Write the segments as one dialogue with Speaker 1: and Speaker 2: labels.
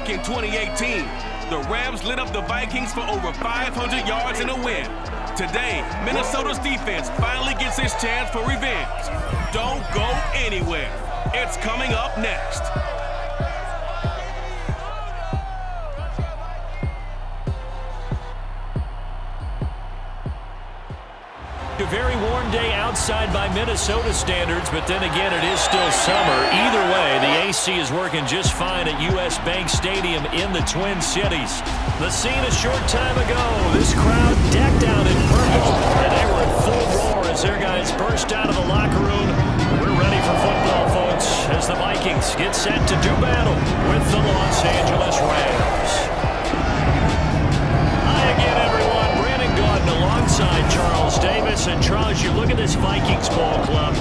Speaker 1: back in 2018, the Rams lit up the Vikings for over 500 yards in a win. Today, Minnesota's defense finally gets its chance for revenge. Don't go anywhere. It's coming up next.
Speaker 2: A very warm day outside by Minnesota standards, but then again, it is still summer. Either way, the AC is working just fine at US Bank Stadium in the Twin Cities. The scene a short time ago, this crowd decked out in purple, and they were in full roar as their guys burst out of the locker room. We're ready for football, folks, as the Vikings get set to do battle with the Los Angeles Rams. Hi again, everyone. Alongside Charles Davis. And Charles, you look at this Vikings ball club.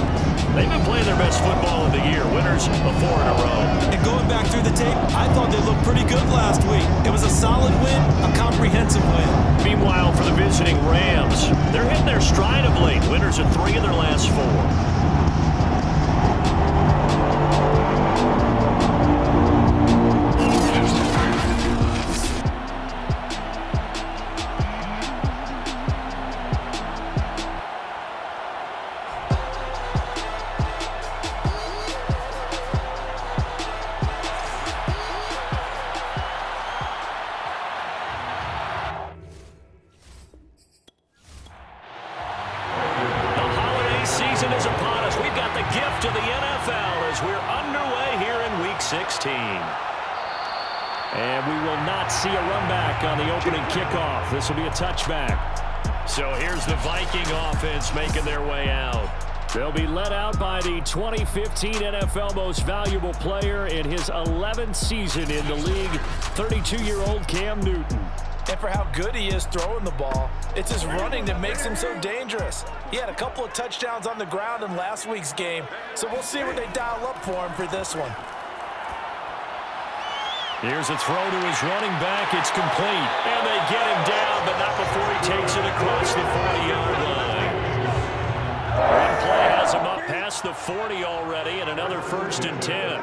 Speaker 2: They've been playing their best football of the year. Winners of 4 in a row.
Speaker 3: And going back through the tape, I thought they looked pretty good last week. It was a solid win, a comprehensive win.
Speaker 2: Meanwhile, for the visiting Rams, they're hitting their stride of late. Winners of 3 of their last 4. Season is upon us. We've got the gift of the NFL as we're underway here in Week 16. And we will not see a run back on the opening kickoff. This will be a touchback. So here's the Viking offense making their way out. They'll be led out by the 2015 NFL Most Valuable Player in his 11th season in the league, 32-year-old Cam Newton.
Speaker 4: And for how good he is throwing the ball, it's his running that makes him so dangerous. He had a couple of touchdowns on the ground in last week's game, so we'll see what they dial up for him for this one.
Speaker 2: Here's a throw to his running back. It's complete. And they get him down, but not before he takes it across the 40-yard line. One play has him up past the 40 already, and another 1st and 10.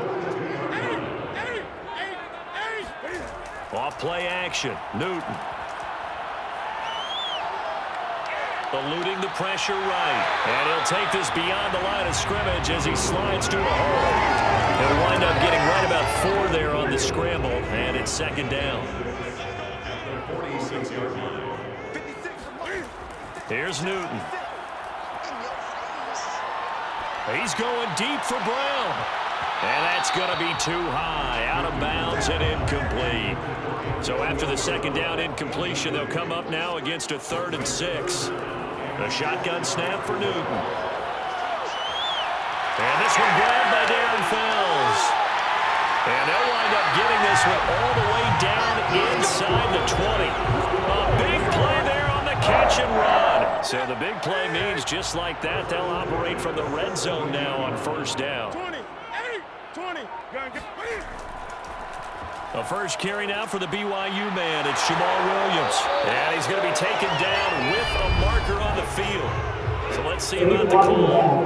Speaker 2: Off play action, Newton. Eluding the pressure right. And he'll take this beyond the line of scrimmage as he slides to a hole. He'll wind up getting right about 4 there on the scramble, and it's 2nd down. Here's Newton. He's going deep for Brown. And that's going to be too high, out of bounds and incomplete. So after the 2nd down incompletion, they'll come up now against a 3rd and 6. A shotgun snap for Newton. And this one grabbed by Darren Fells. And they'll wind up getting this one all the way down inside the 20. A big play there on the catch and run. So the big play means just like that, they'll operate from the red zone now on 1st down.
Speaker 5: 20.
Speaker 2: A first carry now for the BYU man. It's Jamal Williams. And he's going to be taken down with a marker on the field. So let's see about the call.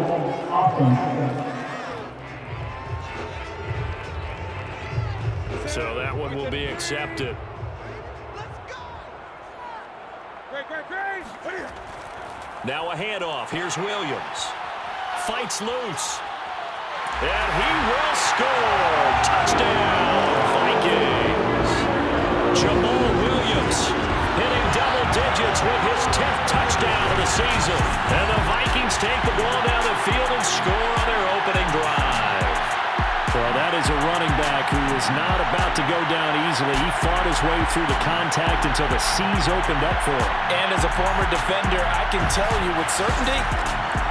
Speaker 2: So that one will be accepted. Now a handoff. Here's Williams. Fights loose. And he will score. Touchdown, Vikings. Jamal Williams hitting double digits with his 10th touchdown of the season. And the Vikings take the ball down the field and score on their opening drive. Well, that is a running back who is not about to go down easily. He fought his way through the contact until the seas opened up for him.
Speaker 4: And as a former defender, I can tell you with certainty,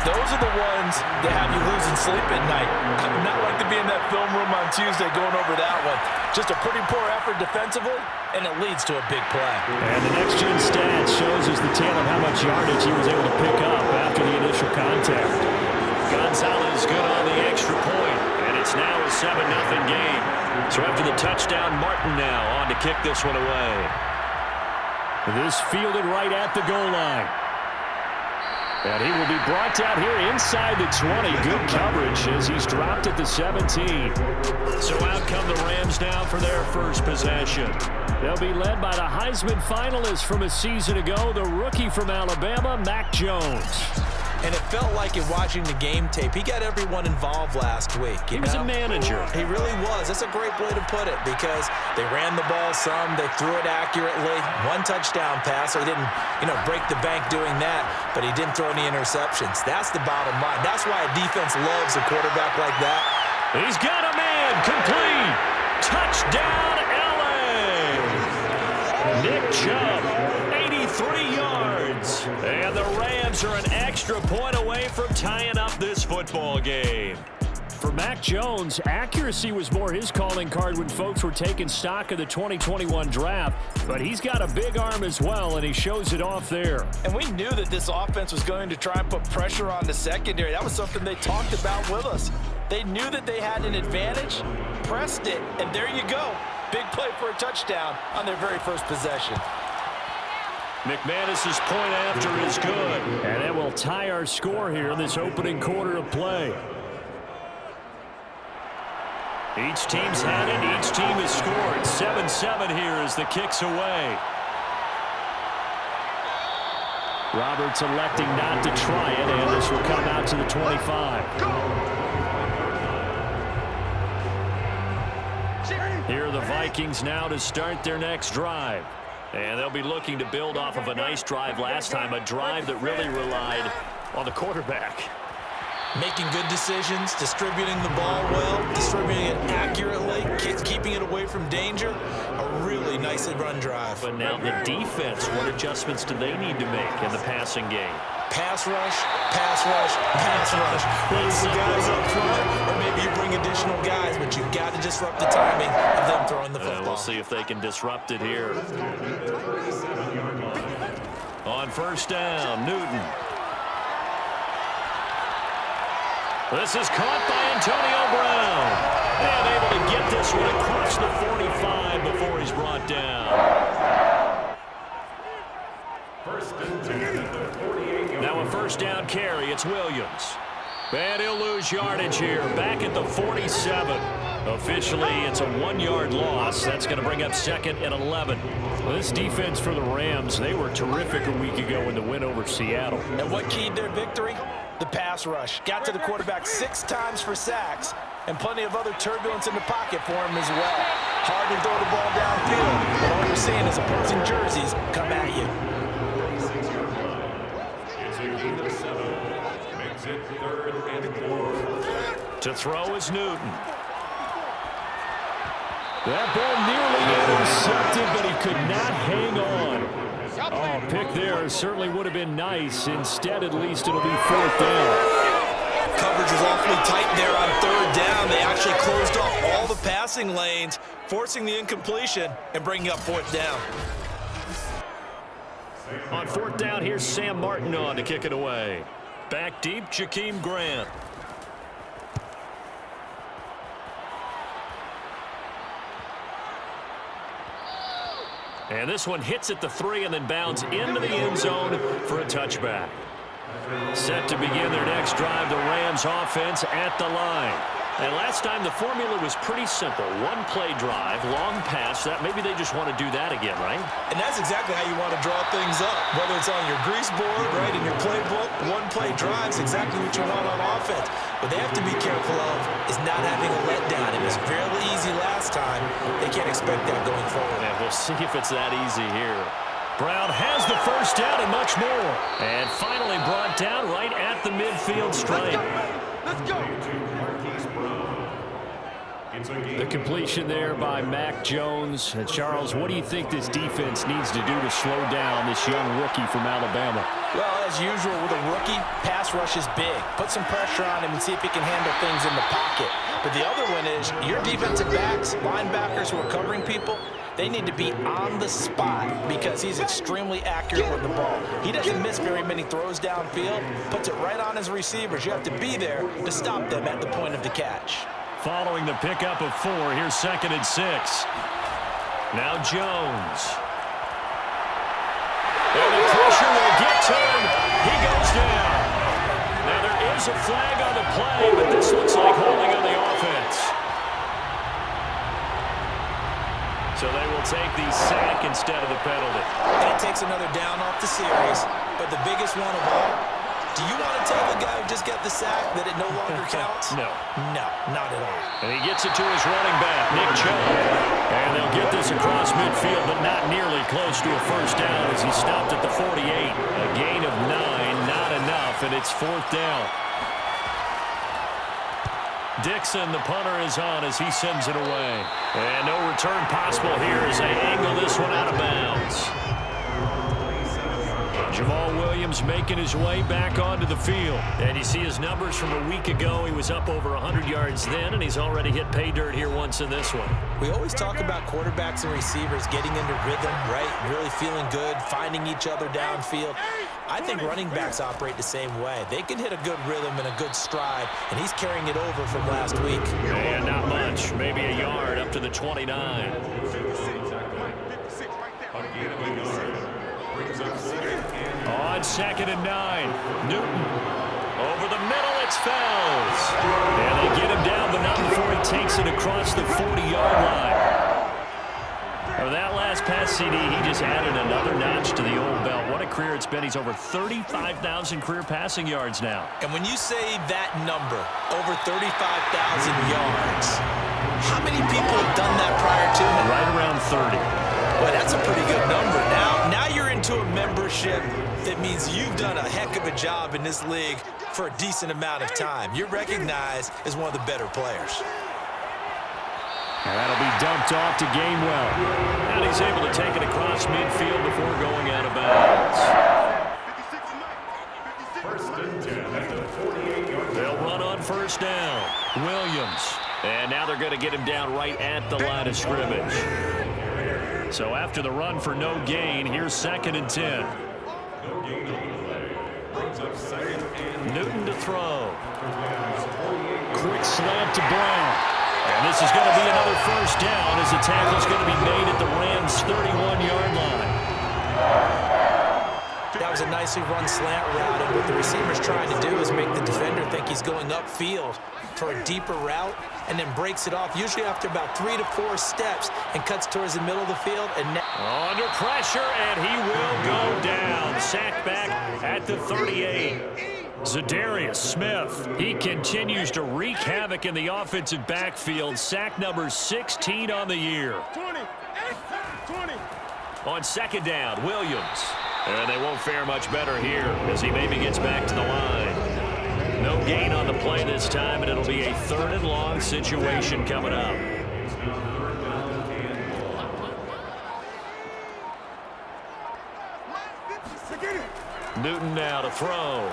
Speaker 4: those are the ones that have you losing sleep at night. I would not like to be in that film room on Tuesday going over that one. Just a pretty poor effort defensively, and it leads to a big play.
Speaker 2: And the next-gen stats shows us the tale of how much yardage he was able to pick up after the initial contact. Gonzalez good on the extra point, and it's now a 7-0 game. So after the touchdown, Martin now on to kick this one away. This fielded right at the goal line. And he will be brought down here inside the 20. Good coverage as he's dropped at the 17. So out come the Rams now for their first possession. They'll be led by the Heisman finalist from a season ago, the rookie from Alabama, Mac Jones.
Speaker 3: And it felt like in watching the game tape, he got everyone involved last week.
Speaker 2: He was a manager.
Speaker 3: He really was. That's a great way to put it because they ran the ball some, they threw it accurately. One touchdown pass, so he didn't, break the bank doing that, but he didn't throw any interceptions. That's the bottom line. That's why a defense loves a quarterback like that.
Speaker 2: He's got a man, complete. Touchdown, L.A. Nick Chubb, 83 yards. And the Rams are an extra point away from tying up this football game. For Mac Jones, accuracy was more his calling card when folks were taking stock of the 2021 draft, but he's got a big arm as well, and he shows it off there.
Speaker 4: And we knew that this offense was going to try and put pressure on the secondary. That was something they talked about with us. They knew that they had an advantage, pressed it, and there you go. Big play for a touchdown on their very first possession.
Speaker 2: McManus's point after is good. And that will tie our score here in this opening quarter of play. Each team's had it. Each team has scored. 7-7 here as the kick's away. Roberts electing not to try it, and this will come out to the 25. Here are the Vikings now to start their next drive. And they'll be looking to build off of a nice drive last time, a drive that really relied on the quarterback.
Speaker 3: Making good decisions, distributing the ball well, distributing it accurately, keeping it away from danger. A really nice run drive.
Speaker 2: But now the defense, what adjustments do they need to make in the passing game?
Speaker 3: Pass rush, pass rush, pass rush. Whether it's the guys up front or maybe you bring additional guys, but you've got to disrupt the timing of them throwing the football.
Speaker 2: We'll see if they can disrupt it here. On first down, Newton. This is caught by Antonio Brown. And able to get this one across the 45 before he's brought down. Now a first down carry. It's Williams. And he'll lose yardage here. Back at the 47. Officially, it's a 1-yard loss. That's going to bring up 2nd and 11. Well, this defense for the Rams, they were terrific a week ago in the win over Seattle.
Speaker 4: And what keyed their victory? The pass rush. Got to the quarterback 6 times for sacks, and plenty of other turbulence in the pocket for him as well. Hard to throw the ball downfield, but all you're seeing is opposing jerseys come at you.
Speaker 2: To throw is Newton. That ball nearly intercepted, but he could not hang on. Oh, pick there certainly would have been nice. Instead, at least, it'll be 4th down.
Speaker 3: Coverage was awfully tight there on 3rd down. They actually closed off all the passing lanes, forcing the incompletion and bringing up 4th down.
Speaker 2: On 4th down, here's Sam Martin on to kick it away. Back deep, Jakeem Grant. And this one hits at the 3 and then bounds into the end zone for a touchback. Set to begin their next drive, the Rams offense at the line. And last time the formula was pretty simple. 1-play drive, long pass. That maybe they just want to do that again, right?
Speaker 3: And that's exactly how you want to draw things up. Whether it's on your grease board, right, in your playbook, 1-play drive is exactly what you want on offense. What they have to be careful of is not having a letdown. It was fairly easy last time. They can't expect that going forward.
Speaker 2: Yeah, we'll see if it's that easy here. Brown has the first down and much more. And finally brought down right at the midfield stripe.
Speaker 5: Let's go.
Speaker 2: The completion there by Mac Jones. And Charles, what do you think this defense needs to do to slow down this young rookie from Alabama?
Speaker 4: Well, as usual with a rookie, pass rush is big. Put some pressure on him and see if he can handle things in the pocket. But the other one is your defensive backs, linebackers who are covering people, they need to be on the spot because he's extremely accurate with the ball. He doesn't miss very many throws downfield, puts it right on his receivers. You have to be there to stop them at the point of the catch.
Speaker 2: Following the pickup of 4, here's 2nd and 6. Now Jones. And the pressure will get to him. He goes down. There's a flag on the play, but this looks like holding on the offense. So they will take the sack instead of the penalty.
Speaker 3: And it takes another down off the series. But the biggest one of all, do you want to tell the guy who just got the sack that it no longer counts?
Speaker 2: No.
Speaker 3: No, not at all.
Speaker 2: And he gets it to his running back, Nick Chubb. And they'll get this across midfield, but not nearly close to a first down as he stopped at the 48. A gain of 9, not enough, and it's fourth down. Dixon, the punter, is on as he sends it away. And no return possible here as they angle this one out of bounds. Jamal Williams making his way back onto the field. And you see his numbers from a week ago. He was up over 100 yards then, and he's already hit pay dirt here once in this one.
Speaker 3: We always talk about quarterbacks and receivers getting into rhythm, right? Really feeling good, finding each other downfield. I think running backs operate the same way. They can hit a good rhythm and a good stride, and he's carrying it over from last week.
Speaker 2: And not much, maybe a yard up to the 29. On 2nd and 9, Newton. Over the middle, it's Fells. And they get him down, but not before he takes it across the 40-yard line. For that last pass CD, he just added another notch to the old belt. What a career it's been. He's over 35,000 career passing yards now.
Speaker 3: And when you say that number, over 35,000 yards, how many people have done that prior to him?
Speaker 2: Right around 30.
Speaker 3: Boy, that's a pretty good number. Now you're into a membership that means you've done a heck of a job in this league for a decent amount of time. You're recognized as one of the better players.
Speaker 2: And that'll be dumped off to Gainwell. And he's able to take it across midfield before going out of bounds. They'll run on first down. Williams. And now they're going to get him down right at the line of scrimmage. So after the run for no gain, here's 2nd and 10. Newton to throw. Quick slant to Brown. And this is going to be another first down as the tackle's going to be made at the Rams' 31-yard line.
Speaker 3: That was a nicely run slant route, and what the receiver's trying to do is make the defender think he's going upfield for a deeper route and then breaks it off, usually after about 3 to 4 steps, and cuts towards the middle of the field. And
Speaker 2: under pressure, and he will go down. Sacked back at the 38. Zadarius Smith, he continues to wreak havoc in the offensive backfield. Sack number 16 on the year.
Speaker 5: 20.
Speaker 2: On 2nd down, Williams. And they won't fare much better here as he maybe gets back to the line. No gain on the play this time, and it'll be a 3rd and long situation coming up. Newton now to throw.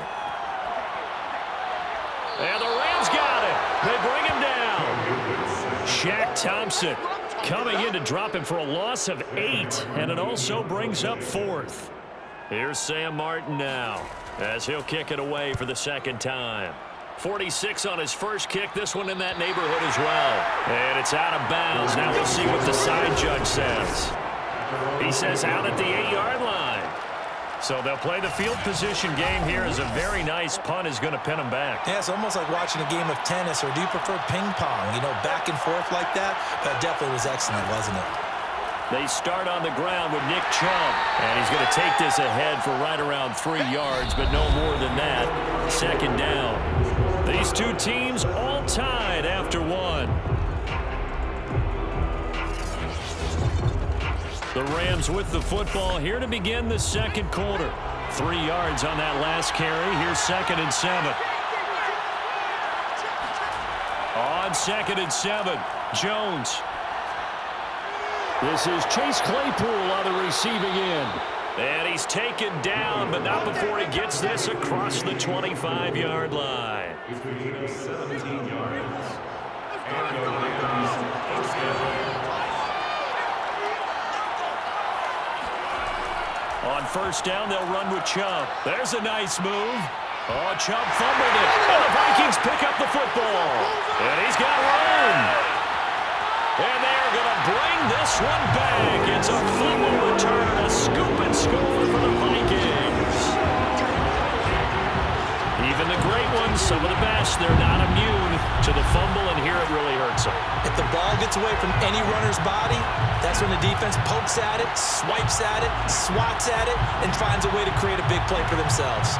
Speaker 2: And the Rams got it. They bring him down. Shaq Thompson coming in to drop him for a loss of 8, and it also brings up 4th. Here's Sam Martin now as he'll kick it away for the 2nd time. 46 on his first kick, this one in that neighborhood as well. And it's out of bounds. Now we'll see what the side judge says. He says out at the 8-yard line. So they'll play the field position game here as a very nice punt is going to pin them back.
Speaker 3: Yeah, it's almost like watching a game of tennis, or do you prefer ping pong? You know, back and forth like that? That definitely was excellent, wasn't it?
Speaker 2: They start on the ground with Nick Chubb, and he's going to take this ahead for right around 3 yards, but no more than that. 2nd down. These two teams all tied after 1. The Rams with the football here to begin the 2nd quarter. 3 yards on that last carry. Here's 2nd and 7. On 2nd and 7, Jones. This is Chase Claypool on the receiving end. And he's taken down, but not before he gets this across the 25-yard line. On first down, they'll run with Chubb. There's a nice move. Oh, Chubb fumbled it. And the Vikings pick up the football. And he's got room. And they're going to bring this one back. It's a fumble return, a scoop and score for the Vikings. Even the great ones, some of fumble, and here it really hurts them.
Speaker 3: If the ball gets away from any runner's body, that's when the defense pokes at it, swipes at it, swats at it, and finds a way to create a big play for themselves.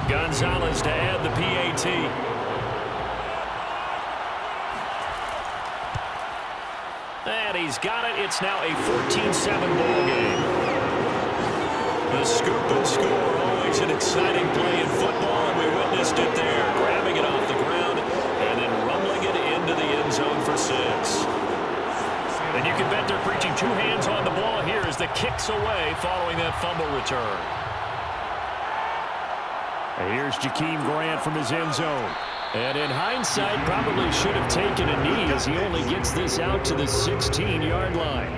Speaker 2: Gonzalez to add the PAT. And he's got it. It's now a 14-7 ball game. The scoop and score, always an exciting play in football, and we witnessed it there, grabbing it off the ground and then rumbling it into the end zone for 6. And you can bet they're preaching two hands on the ball here as the kick's away following that fumble return. And here's Jakeem Grant from his end zone. And in hindsight, probably should have taken a knee as he only gets this out to the 16-yard line.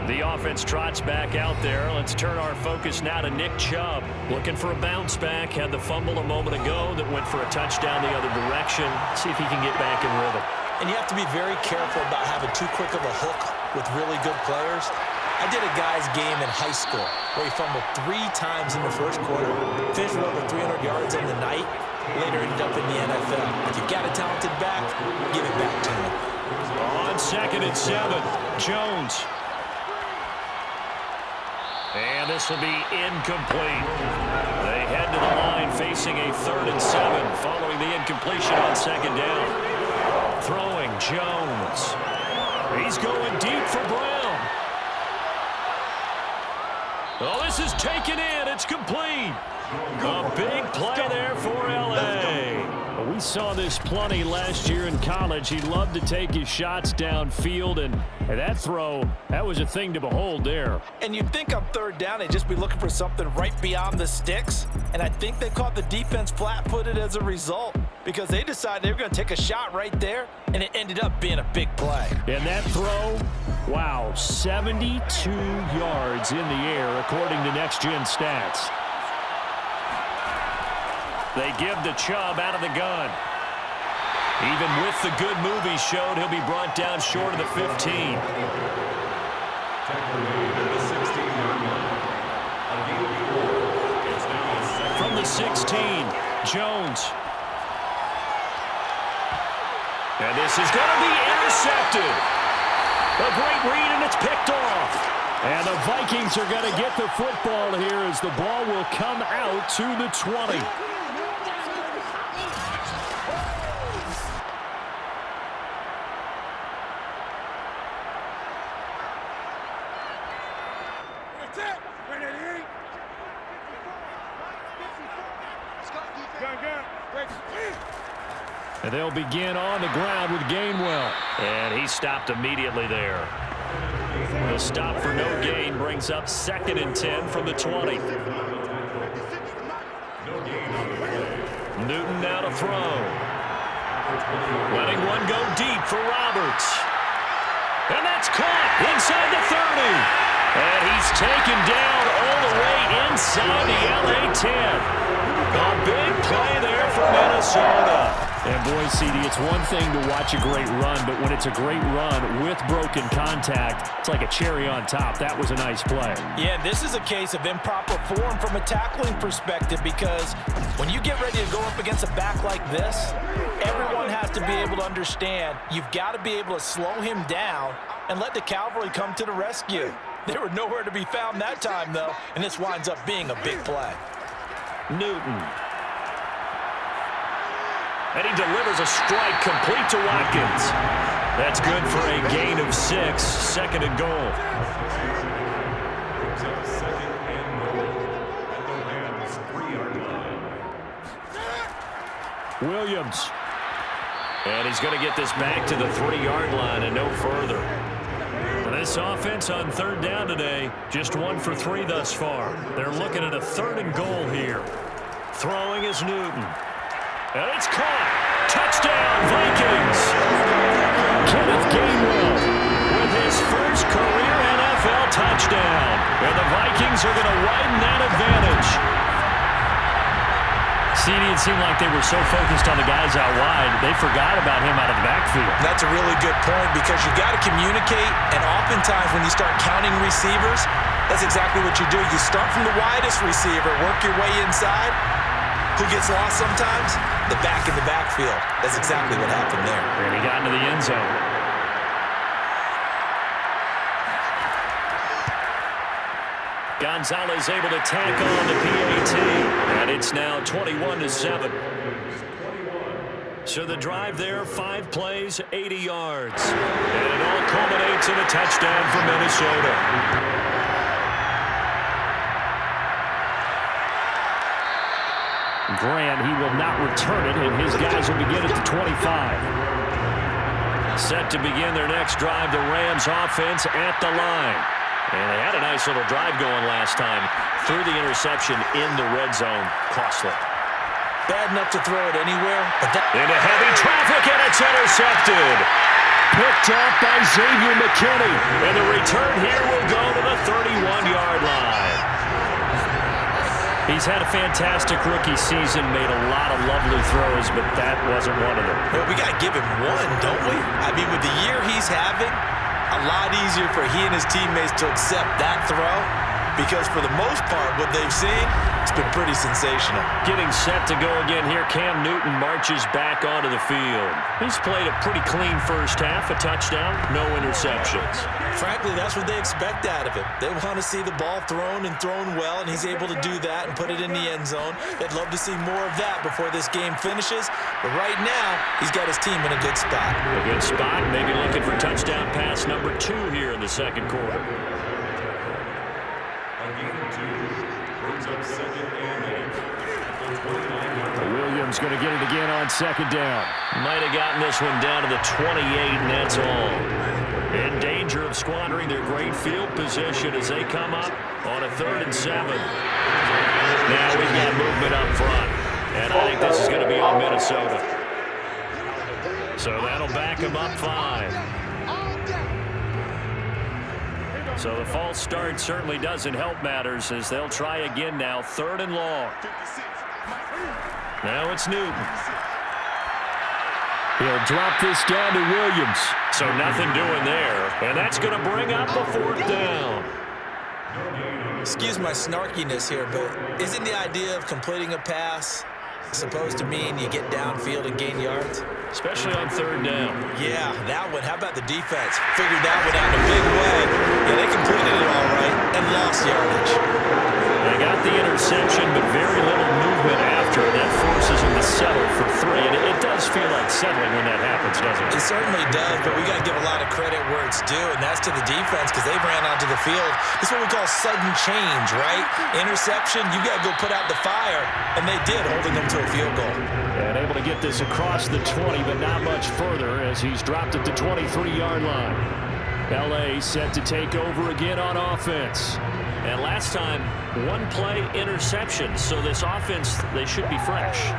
Speaker 2: The offense trots back out there. Let's turn our focus now to Nick Chubb. Looking for a bounce back. Had the fumble a moment ago that went for a touchdown the other direction. See if he can get back in rhythm.
Speaker 3: And you have to be very careful about having too quick of a hook with really good players. I did a guy's game in high school where he fumbled 3 times in the first quarter, finished with over 300 yards on the night, later ended up in the NFL. If you've got a talented back, give it back to him.
Speaker 2: On 2nd and 7, Jones. And this will be incomplete. They head to the line facing a 3rd and 7 following the incompletion on 2nd down. Throwing Jones. He's going deep for Brown. Oh, this is taken in. It's complete. A big play there for L.A. We saw this plenty last year in college. He loved to take his shots downfield, and that throw, that was a thing to behold there.
Speaker 4: And you'd think on 3rd down they'd just be looking for something right beyond the sticks, and I think they caught the defense flat-footed as a result because they decided they were going to take a shot right there, and it ended up being a big play.
Speaker 2: And that throw, wow, 72 yards in the air according to Next Gen Stats. They give the Chubb out of the gun. Even with the good move he showed, he'll be brought down short of the 15. From the 16, Jones. And this is going to be intercepted. A great read, and it's picked off. And the Vikings are going to get the football here as the ball will come out to the 20. And they'll begin on the ground with Gainwell. And he stopped immediately there. The stop for no gain brings up 2nd and 10 from the 20. Newton now to throw. Letting one go deep for Roberts. And that's caught inside the 30. And he's taken down all the way inside the LA 10. A big play there for Minnesota. And boy, CD, it's one thing to watch a great run, but when it's a great run with broken contact, it's like a cherry on top. That was a nice play.
Speaker 4: Yeah, this is a case of improper form from a tackling perspective because when you get ready to go up against a back like this, everyone has to be able to understand you've got to be able to slow him down and let the cavalry come to the rescue. They were nowhere to be found that time, though, and this winds up being a big play.
Speaker 2: Newton. And he delivers a strike complete to Watkins. That's good for a gain of 6, 2nd and goal. Williams. And he's going to get this back to the 3-yard line and no further. This offense on 3rd down today, just 1 for 3 thus far. They're looking at a 3rd and goal here. Throwing is Newton. And it's caught. Touchdown, Vikings. Kenneth Gainwell with his first career NFL touchdown. And the Vikings are going to widen that advantage. CD, it seem like they were so focused on the guys out wide, they forgot about him out of the backfield.
Speaker 3: That's a really good point because you got to communicate, and oftentimes when you start counting receivers, that's exactly what you do. You start from the widest receiver, work your way inside. Who gets lost sometimes? The back in the backfield. That's exactly what happened there.
Speaker 2: And he got into the end zone. Gonzalez able to tack on the PAT, and it's now 21-7. So the drive there, 5 plays, 80 yards. And it all culminates in a touchdown for Minnesota. Grant, he will not return it, and his guys will begin at the 25. Set to begin their next drive, the Rams offense at the line. And they had a nice little drive going last time. Threw the interception in the red zone. Costly.
Speaker 3: Bad enough to throw it anywhere, but that...
Speaker 2: Into heavy traffic, and it's intercepted. Picked off by Xavier McKinney. And the return here will go to the 31-yard line. He's had a fantastic rookie season, made a lot of lovely throws, but that wasn't one of them.
Speaker 3: Well, we got to give him one, don't we? I mean, with the year he's having, a lot easier for he and his teammates to accept that throw because for the most part, what they've seen, it's been pretty sensational.
Speaker 2: Getting set to go again here, Cam Newton marches back onto the field. He's played a pretty clean first half, a touchdown, no interceptions.
Speaker 3: Frankly, that's what they expect out of him. They want to see the ball thrown and thrown well, and he's able to do that and put it in the end zone. They'd love to see more of that before this game finishes, but right now, he's got his team in a good spot.
Speaker 2: A good spot, maybe looking for touchdown pass number 2 here in the second quarter. Williams going to get it again on second down. Might have gotten this one down to the 28, and that's all. In danger of squandering their great field position as they come up on a 3rd and 7. Now we've got movement up front, and I think this is going to be on Minnesota. So that'll back them up 5. So the false start certainly doesn't help matters as they'll try again now, 3rd and long. Now it's Newton. He'll drop this down to Williams. So nothing doing there. And that's going to bring up a 4th down.
Speaker 3: Excuse my snarkiness here, but isn't the idea of completing a pass supposed to mean you get downfield and gain yards?
Speaker 2: Especially on 3rd down.
Speaker 3: Yeah, that one. How about the defense? Figured that one out in a big way. Yeah, they completed it all right and lost yardage.
Speaker 2: They got the interception, but very little movement after. That forces them to settle for 3. And it does feel like settling when that happens, doesn't it?
Speaker 3: It certainly does, but we got to give a lot of credit where it's due, and that's to the defense because they ran onto the field. This is what we call sudden change, right? Interception, you got to go put out the fire, and they did, holding them to a field goal.
Speaker 2: And able to get this across the 20, but not much further as he's dropped at the 23-yard line. L.A. set to take over again on offense. And last time, 1-play interception. So this offense, they should be fresh.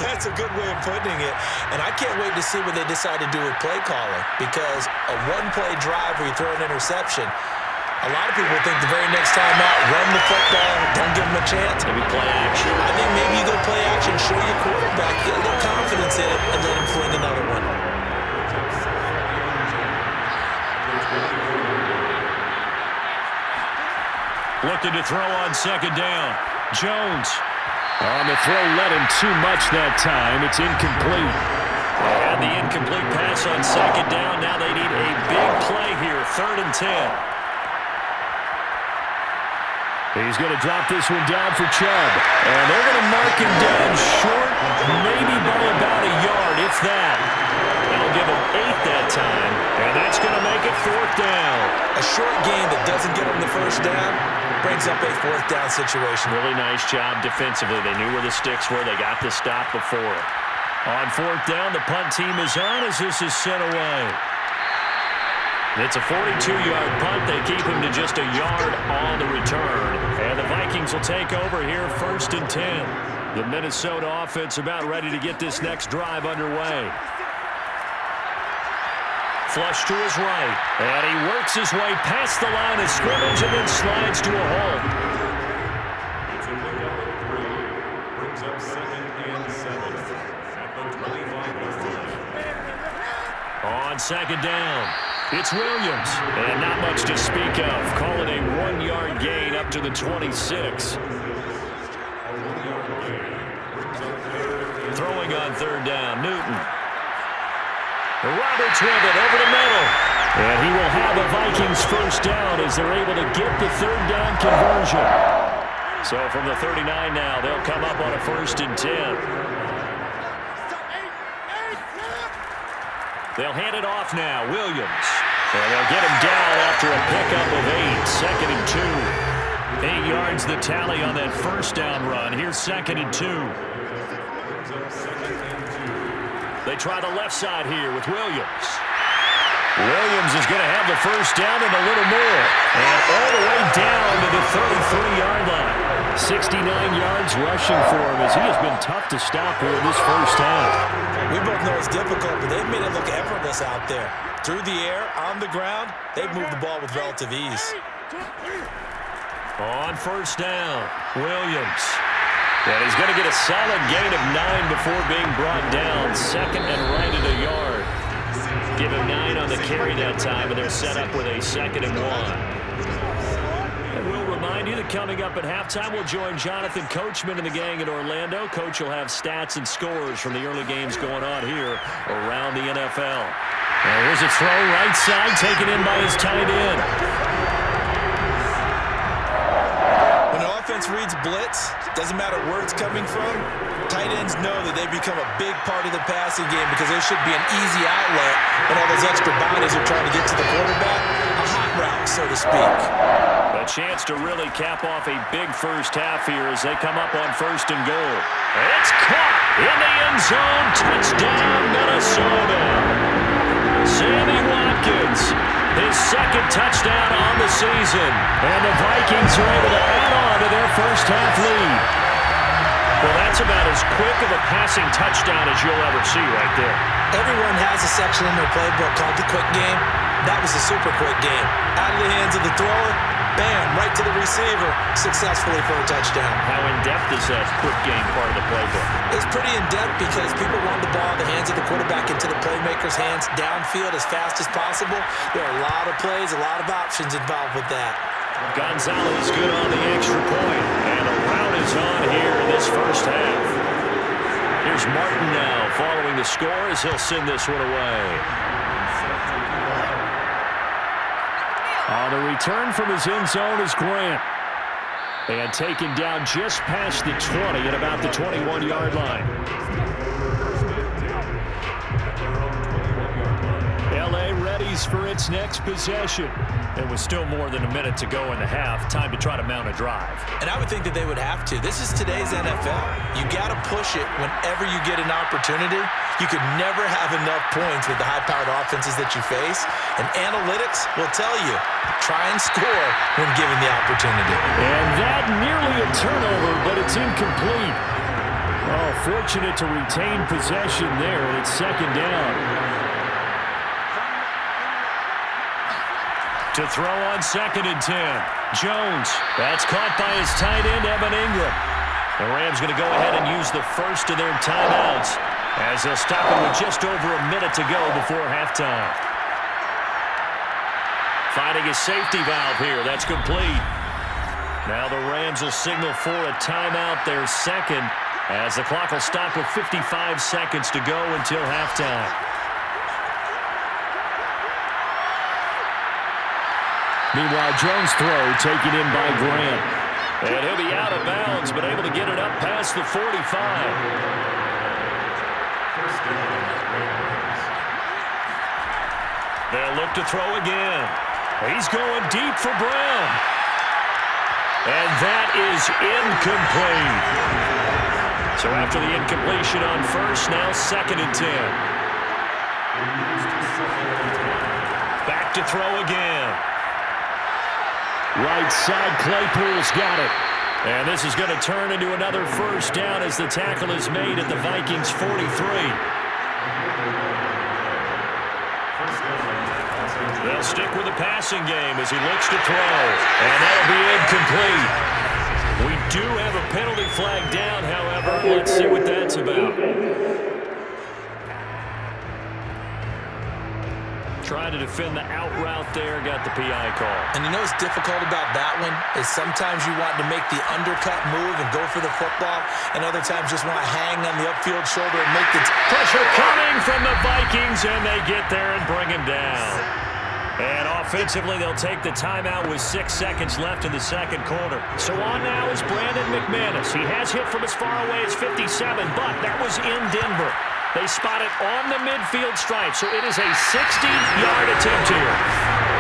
Speaker 3: That's a good way of putting it. And I can't wait to see what they decide to do with play calling because a 1-play drive where you throw an interception, a lot of people think the very next time out, run the football, don't give them a chance.
Speaker 2: Maybe play action.
Speaker 3: I think maybe you go play action, show your quarterback, get a little confidence in it, and let him fling another one.
Speaker 2: Looking to throw on second down. Jones. On the throw, led him too much that time. It's incomplete. They had the incomplete pass on second down. Now they need a big play here, 3rd and 10. He's going to drop this one down for Chubb. And they're going to mark him down short, maybe by about a yard, if that. That'll give him 8 that time, and that's going to make it 4th down.
Speaker 3: A short game that doesn't get them the first down brings up a 4th down situation.
Speaker 2: Really nice job defensively. They knew where the sticks were. They got the stop before. On 4th down, the punt team is on as this is sent away. It's a 42-yard punt. They keep him to just a yard on the return. And the Vikings will take over here, 1st and 10. The Minnesota offense about ready to get this next drive underway. Flush to his right. And he works his way past the line of scrimmage and then slides to a hole.
Speaker 6: Brings up 2nd and 7 at the 25-yard line.
Speaker 2: On 2nd down, it's Williams. And not much to speak of. Call it a 1-yard gain up to the 26. Throwing on 3rd down, Newton. Roberts with it over the middle. And he will have a Vikings first down as they're able to get the 3rd down conversion. So from the 39 now, they'll come up on a 1st and 10. They'll hand it off now, Williams. And they'll get him down after a pickup of 8, 2nd and 2. 8 yards the tally on that first down run. Here's 2nd and 2. They try the left side here with Williams. Williams is going to have the first down and a little more. And all the way down to the 33-yard line. 69 yards rushing for him as he has been tough to stop here in this first half.
Speaker 3: We both know it's difficult, but they've made it look effortless out there. Through the air, on the ground, they've moved the ball with relative ease.
Speaker 2: On 1st down, Williams. And he's going to get a solid gain of 9 before being brought down. 2nd and right at a yard. Give him 9 on the carry that time, and they're set up with a 2nd and 1. And we'll remind you that coming up at halftime, we'll join Jonathan Coachman and the gang in Orlando. Coach will have stats and scores from the early games going on here around the NFL. And here's a throw right side, taken in by his tight end.
Speaker 3: When the offense reads blitz, doesn't matter where it's coming from, tight ends know that they become a big part of the passing game because there should be an easy outlet when all those extra bodies are trying to get to the quarterback. A hot route, so to speak.
Speaker 2: A chance to really cap off a big first half here as they come up on 1st and goal. It's caught in the end zone. Touchdown, Minnesota. Sammy Watkins, his 2nd touchdown on the season. And the Vikings are able to add on to their first half lead. Well, that's about as quick of a passing touchdown as you'll ever see right there.
Speaker 3: Everyone has a section in their playbook called the quick game. That was a super quick game. Out of the hands of the thrower, bam, right to the receiver, successfully for a touchdown.
Speaker 2: How in-depth is that quick game part of the playbook?
Speaker 3: It's pretty in-depth because people want the ball in the hands of the quarterback into the playmaker's hands downfield as fast as possible. There are a lot of plays, a lot of options involved with that.
Speaker 2: Gonzalez good on the extra point, and a rout is on here in this first half. Here's Martin now following the score as he'll send this one away. On the return from his end zone is Grant. And taken down just past the 20 at about the 21-yard line. L.A. readies for its next possession. There was still more than a minute to go in the half. Time to try to mount a drive.
Speaker 3: And I would think that they would have to. This is today's NFL. You got to push it whenever you get an opportunity. You could never have enough points with the high-powered offenses that you face. And analytics will tell you, try and score when given the opportunity.
Speaker 2: And that nearly a turnover, but it's incomplete. Oh, fortunate to retain possession there, and it's 2nd down. To throw on 2nd and 10. Jones. That's caught by his tight end, Evan Ingram. The Rams going to go ahead and use the first of their timeouts as they'll stop it with just over a minute to go before halftime. Finding a safety valve here. That's complete. Now the Rams will signal for a timeout, their 2nd, as the clock will stop with 55 seconds to go until halftime. Meanwhile, Jones' throw taken in by Grant. And he'll be out of bounds, but able to get it up past the 45. They'll look to throw again. He's going deep for Brown. And that is incomplete. So after the incompletion on 1st, now 2nd and 10. Back to throw again. Right side, Claypool's got it. And this is going to turn into another first down as the tackle is made at the Vikings 43. They'll stick with the passing game as he looks to throw. And that'll be incomplete. We do have a penalty flag down, however, Let's see what that's about. Trying to defend the out route there, got the PI call.
Speaker 3: And you know what's difficult about that one is sometimes you want to make the undercut move and go for the football, and other times just want to hang on the upfield shoulder and make the
Speaker 2: pressure coming from the Vikings, and they get there and bring him down. And offensively, they'll take the timeout with 6 seconds left in the second quarter. So on now is Brandon McManus. He has hit from as far away as 57, but that was in Denver. They spot it on the midfield stripe, so it is a 60-yard attempt here.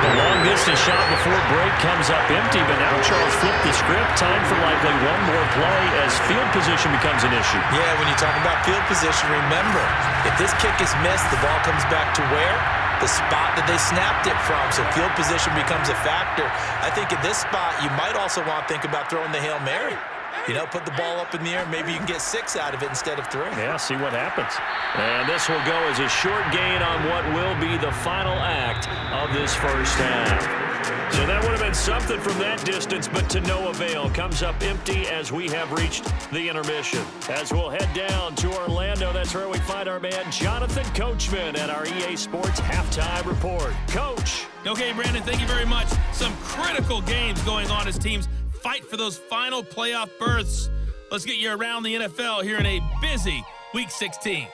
Speaker 2: The long-distance shot before break comes up empty, but now Charles flipped the script. Time for likely one more play as field position becomes an issue.
Speaker 3: Yeah, when you talk about field position, remember, if this kick is missed, the ball comes back to where? The spot that they snapped it from, so field position becomes a factor. I think at this spot, you might also want to think about throwing the Hail Mary. You know, put the ball up in the air, maybe you can get 6 out of it instead of 3.
Speaker 2: Yeah, see what happens. And this will go as a short gain on what will be the final act of this first half. So that would have been something from that distance, but to no avail. Comes up empty as we have reached the intermission. As we'll head down to Orlando, that's where we find our man Jonathan Coachman at our EA Sports Halftime Report. Coach.
Speaker 7: Okay, Brandon, thank you very much. Some critical games going on as teams fight for those final playoff berths. Let's get you around the NFL here in a busy Week 16.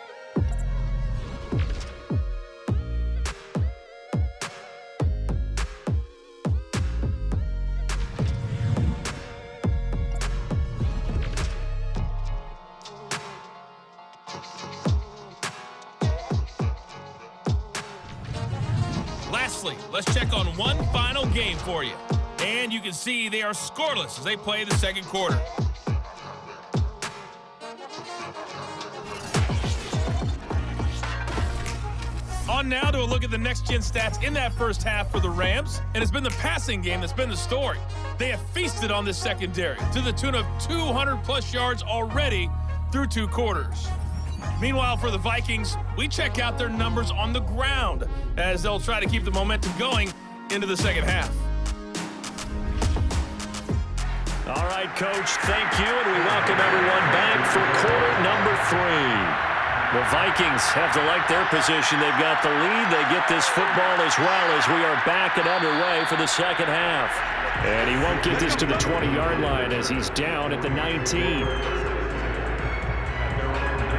Speaker 7: Lastly, let's check on one final game for you. And you can see they are scoreless as they play the second quarter. On now to a look at the next-gen stats in that first half for the Rams. And it's been the passing game that's been the story. They have feasted on this secondary to the tune of 200-plus yards already through 2 quarters. Meanwhile, for the Vikings, we check out their numbers on the ground as they'll try to keep the momentum going into the second half.
Speaker 2: All right, Coach, thank you, and we welcome everyone back for quarter number 3. The Vikings have to like their position. They've got the lead. They get this football as well as we are back and underway for the second half. And he won't get this to the 20-yard line as he's down at the 19.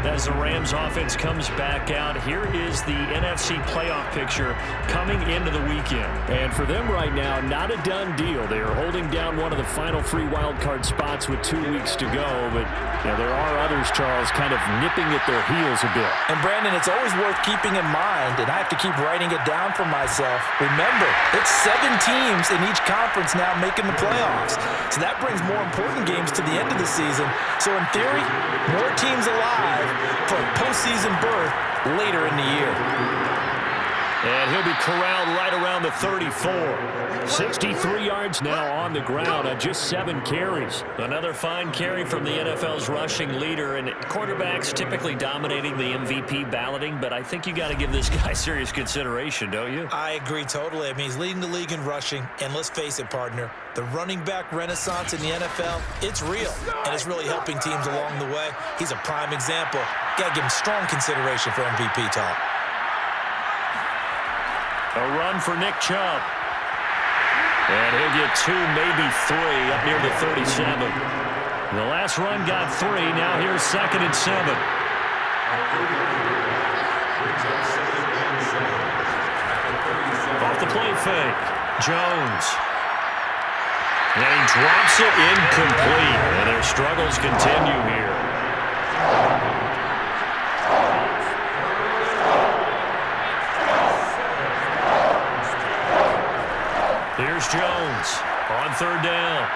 Speaker 2: As the Rams offense comes back out, here is the NFC playoff picture coming into the weekend. And for them right now, not a done deal. They are holding down one of the final 3 wildcard spots with 2 weeks to go. But there are others, Charles, kind of nipping at their heels a bit.
Speaker 4: And Brandon, it's always worth keeping in mind, and I have to keep writing it down for myself. Remember, it's 7 teams in each conference now making the playoffs. So that brings more important games to the end of the season. So in theory, more teams alive for a postseason berth later in the year.
Speaker 2: And he'll be corralled right around the 34. 63 yards now on the ground on just 7 carries. Another fine carry from the NFL's rushing leader, and quarterbacks typically dominating the MVP balloting, but I think you got to give this guy serious consideration, don't you?
Speaker 3: I agree totally. I mean, he's leading the league in rushing, and let's face it, partner, the running back renaissance in the NFL, it's real, and it's really helping teams along the way. He's a prime example. Got to give him strong consideration for MVP talk.
Speaker 2: A run for Nick Chubb. And he'll get 2, maybe 3 up near the 37. The last run got 3. Now here's 2nd and 7. Off the play fake. Jones. And he drops it incomplete. And their struggles continue here. Here's Jones on 3rd down.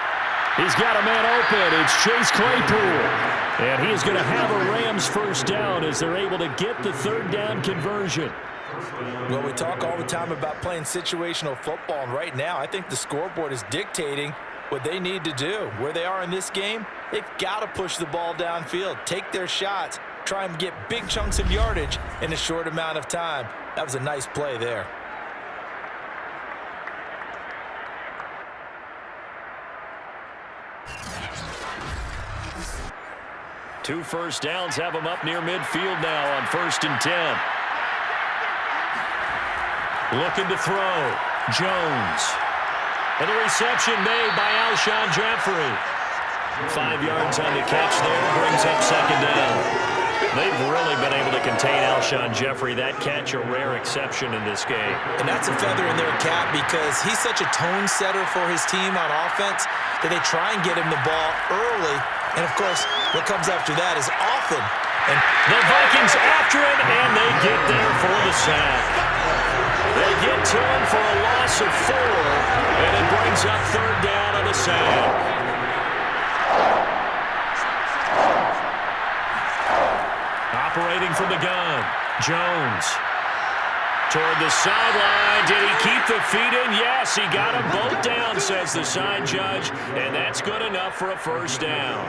Speaker 2: He's got a man open. It's Chase Claypool. And he is going to have a Rams first down as they're able to get the 3rd down conversion.
Speaker 4: Well, we talk all the time about playing situational football, and right now I think the scoreboard is dictating what they need to do. Where they are in this game, they've got to push the ball downfield, take their shots, try and get big chunks of yardage in a short amount of time. That was a nice play there.
Speaker 2: 2 first downs have them up near midfield now on 1st and 10. Looking to throw. Jones. And the reception made by Alshon Jeffrey. 5 yards on the catch there, brings up 2nd down. They've really been able to contain Alshon Jeffrey. That catch a rare exception in this game.
Speaker 3: And that's a feather in their cap because he's such a tone setter for his team on offense that they try and get him the ball early. And, of course, what comes after that is often. And
Speaker 2: the Vikings after him, and they get there for the sack. They get to him for a loss of 4, and it brings up 3rd down on the sack. Operating from the gun, Jones. Toward the sideline. Did he keep the feet in? Yes, he got them both down, says the side judge, and that's good enough for a 1st down.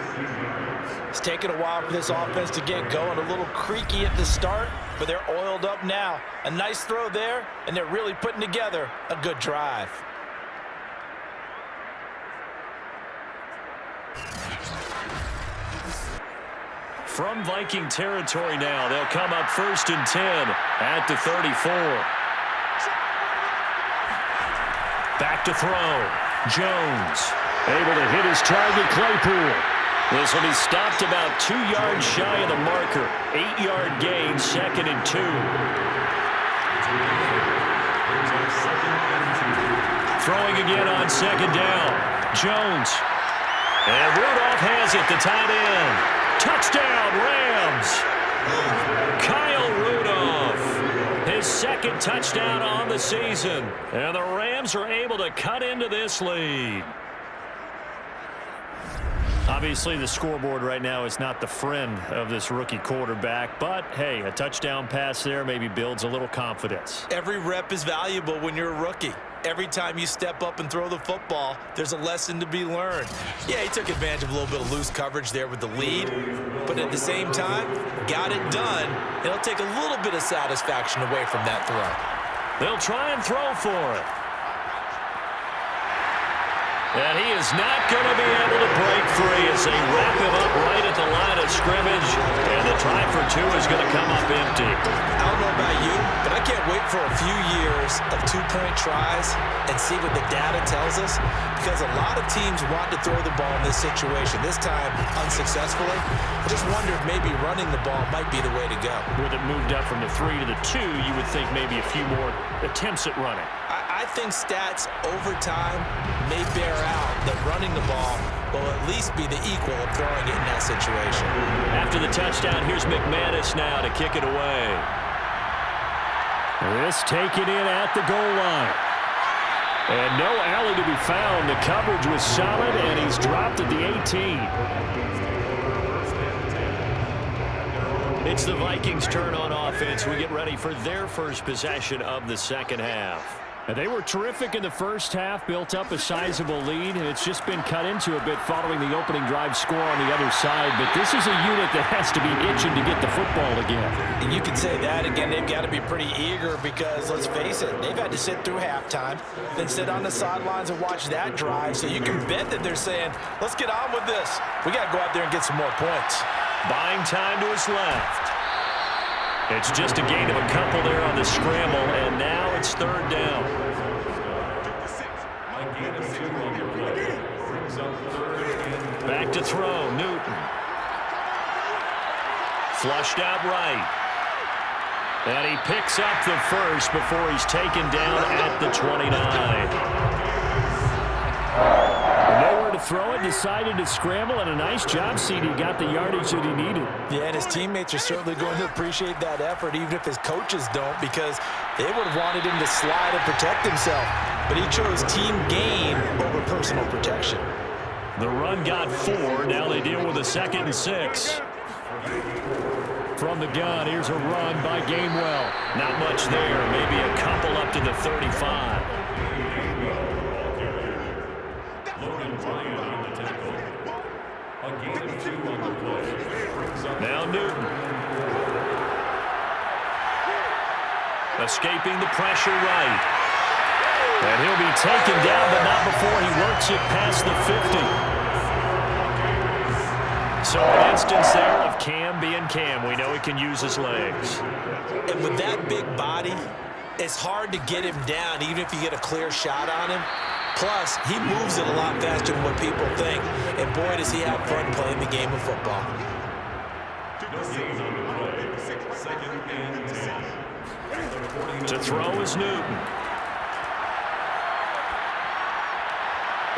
Speaker 4: It's taken a while for this offense to get going. A little creaky at the start, but they're oiled up now. A nice throw there, and they're really putting together a good drive.
Speaker 2: From Viking territory now, they'll come up 1st and 10 at the 34. Back to throw. Jones able to hit his target, Claypool. This will be stopped about 2 yards shy of the marker. 8-yard gain, 2nd and 2. Throwing again on 2nd down. Jones. And Rudolph has it, the tight end. Touchdown, Rams! Kyle Rudolph, his 2nd touchdown on the season. And the Rams are able to cut into this lead. Obviously, the scoreboard right now is not the friend of this rookie quarterback. But, hey, a touchdown pass there maybe builds a little confidence.
Speaker 3: every rep is valuable when you're a rookie. Every time you step up and throw the football, there's a lesson to be learned. Yeah, he took advantage of a little bit of loose coverage there with the lead, but at the same time, got it done. It'll take a little bit of satisfaction away from that throw.
Speaker 2: They'll try and throw for it. And he is not going to be able to break free as they wrap him up right at the line of scrimmage. And the try for 2 is going to come up empty.
Speaker 3: I don't know about you, but I can't wait for a few years of 2-point tries and see what the data tells us, because a lot of teams want to throw the ball in this situation, this time unsuccessfully. I just wonder if maybe running the ball might be the way to go.
Speaker 2: With it moved up from the 3 to the 2, you would think maybe a few more attempts at running.
Speaker 3: I think stats over time may bear out that running the ball will at least be the equal of throwing it in that situation.
Speaker 2: After the touchdown, here's McManus now to kick it away. This taken in at the goal line. And no alley to be found. The coverage was solid, and he's dropped at the 18. It's the Vikings' turn on offense. We get ready for their first possession of the 2nd half. And they were terrific in the first half, built up a sizable lead, and it's just been cut into a bit following the opening drive score on the other side. But this is a unit that has to be itching to get the football again.
Speaker 4: And you can say that again. They've got to be pretty eager because, let's face it, they've had to sit through halftime, then sit on the sidelines and watch that drive. So you can bet that they're saying, let's get on with this. We got to go out there and get some more points.
Speaker 2: Buying time to his left. It's just a gain of a couple there on the scramble, and now it's 3rd down. Back to throw, Newton. Flushed out right. And he picks up the 1st before he's taken down at the 29. Nowhere to throw it, decided to scramble, and a nice job, CD. Got the yardage that he needed.
Speaker 4: Yeah, and his teammates are certainly going to appreciate that effort, even if his coaches don't, because they would have wanted him to slide and protect himself. But he chose team gain over personal protection.
Speaker 2: The run got 4. Now they deal with a 2nd and 6. From the gun, here's a run by Gainwell. Not much there. Maybe a couple up to the 35. Now Newton. Escaping the pressure right. And he'll be taken down, but not before he works it past the 50. So an instance there of Cam being Cam. We know he can use his legs.
Speaker 3: And with that big body, it's hard to get him down, even if you get a clear shot on him. Plus, he moves it a lot faster than what people think. And boy, does he have fun playing the game of football.
Speaker 2: To throw is Newton.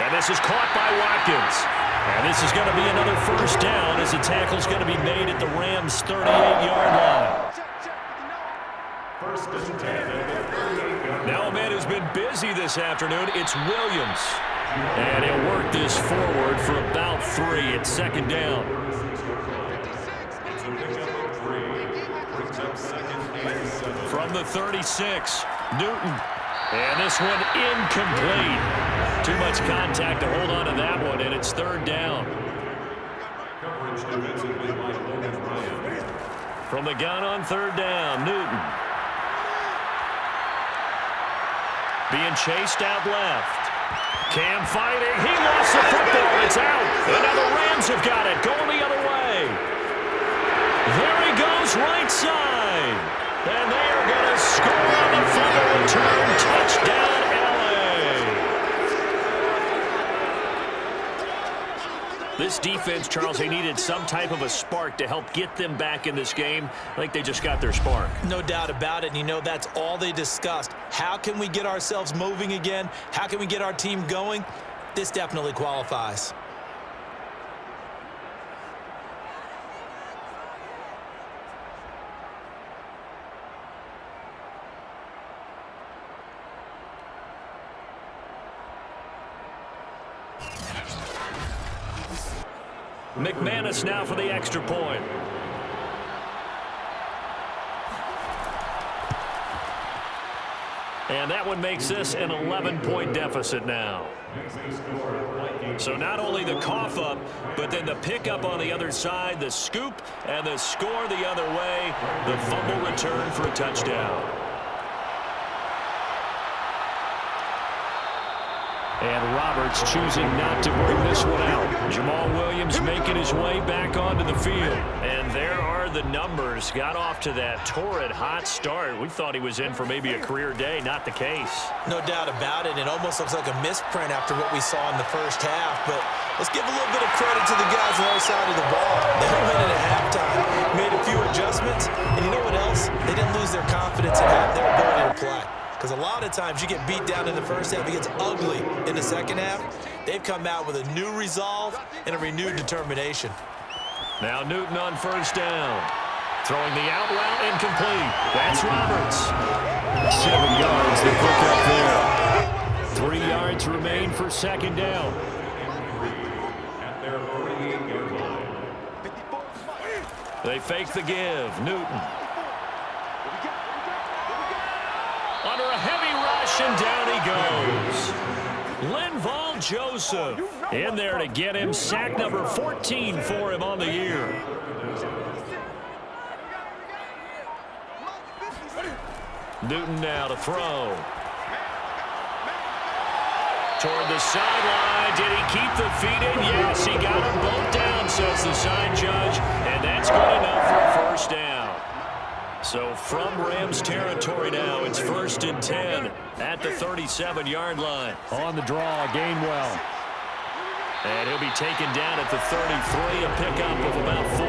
Speaker 2: And this is caught by Watkins. And this is going to be another first down as the tackle's going to be made at the Rams' 38-yard line. Now a man who's been busy this afternoon, it's Williams. And he'll work this forward for about 3 at second down. From the 36, Newton. And this one incomplete. Too much contact to hold on to that one, and it's third down. From the gun on third down, Newton. Being chased out left. Cam fighting. He lost the football. It's out. And now the Rams have got it. Going the other way. There he goes, right side. And they are going to score on the fumble return. Touchdown, This defense, Charles, they needed some type of a spark to help get them back in this game. I think they just got their spark.
Speaker 3: No doubt about it. And you know, that's all they discussed. How can we get ourselves moving again? How can we get our team going? This definitely qualifies.
Speaker 2: McManus now for the extra point. And that one makes this an 11-point deficit now. So not only the cough up, but then the pickup on the other side, the scoop, and the score the other way, the fumble return for a touchdown. And Roberts choosing not to bring this one out. Jamal Williams making his way back onto the field. And there are the numbers. Got off to that torrid hot start. We thought he was in for maybe a career day. Not the case.
Speaker 3: No doubt about it. It almost looks like a misprint after what we saw in the first half. But let's give a little bit of credit to the guys on the other side of the ball. They went in at halftime, made a few adjustments. And you know what else? They didn't lose their confidence in their ability to play. Because a lot of times you get beat down in the first half, it gets ugly in the second half. They've come out with a new resolve and a renewed determination.
Speaker 2: Now Newton on first down. Throwing the out route incomplete. That's Roberts. 7 yards to pick up there. 3 yards remain for second down.
Speaker 6: At their 48-yard line.
Speaker 2: They fake the give. Newton. Under a heavy rush, and down he goes. Linval Joseph in there to get him. Sack number 14 for him on the year. Newton now to throw. Toward the sideline. Did he keep the feet in? Yes, he got them both down, says the sign judge. And that's good enough for a first down. So from Rams territory now, it's 1st and 10 at the 37-yard line. On the draw, Gainwell. And he'll be taken down at the 33, a pickup of about 4.